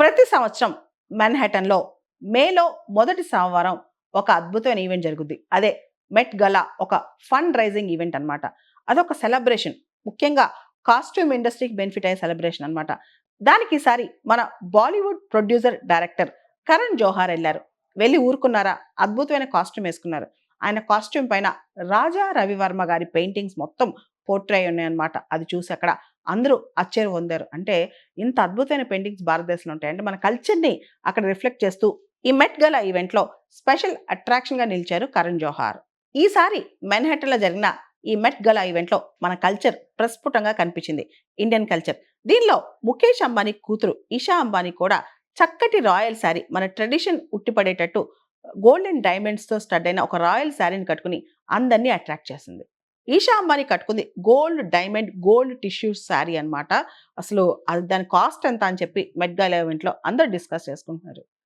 ప్రతి సంవత్సరం మాన్హాటన్‌లో మేలో మొదటి సోమవారం ఒక అద్భుతమైన ఈవెంట్ జరుగుద్ది. అదే మెట్ గలా ఒక ఫండ్ రైజింగ్ ఈవెంట్ అన్నమాట. అదొక సెలబ్రేషన్. ముఖ్యంగా కాస్ట్యూమ్ ఇండస్ట్రీకి బెనిఫిట్ అయ్యే సెలబ్రేషన్ అన్నమాట. దానికి ఈసారి మన బాలీవుడ్ ప్రొడ్యూసర్, డైరెక్టర్ కరణ్ జోహార్ ఎళ్లారు. వెళ్లి ఊరుకున్నారా? అద్భుతమైన కాస్ట్యూమ్ యేసుకున్నారు. ఆయన కాస్ట్యూమ్ పైన రాజా రవివర్మ గారి పెయింటింగ్స్ మొత్తం పోర్ట్రే అయి ఉన్నాయన్నమాట. అది చూసి అక్కడ అందరూ ఆశ్చర్యం పొందారు. అంటే ఇంత అద్భుతమైన పెయింటింగ్స్ భారతదేశంలో ఉంటాయి. అంటే మన కల్చర్‌ని అక్కడ రిఫ్లెక్ట్ చేస్తూ ఈ మెట్ గలా ఈవెంట్‌లో స్పెషల్ అట్రాక్షన్‌గా నిలిచారు కరణ్ జోహార్. ఈసారి మాన్హాటన్‌లో జరిగిన ఈ మెట్ గలా ఈవెంట్‌లో మన కల్చర్ ప్రస్ఫుటంగా కనిపించింది. Indian culture. దీనిలో ముఖేష్ అంబానీ కూతురు ఇషా అంబానీ కూడా చక్కటి రాయల్ శారీ మన ట్రెడిషన్ ఉట్టిపడేటట్టు గోల్డ్ అండ్ డైమండ్స్‌తో స్టడ్ అయిన ఒక రాయల్ శారీని కట్టుకొని అందరిని అట్రాక్ట్ చేసింది. ఈషా అంబానీ కట్టుకుంది gold diamond, gold tissue sari అన్నమాట. అసలు అది దాని కాస్ట్ ఎంత అని చెప్పి మెట్ గలా ఈవెంట్‌లో అందరూ డిస్కస్ చేసుకుంటున్నారు.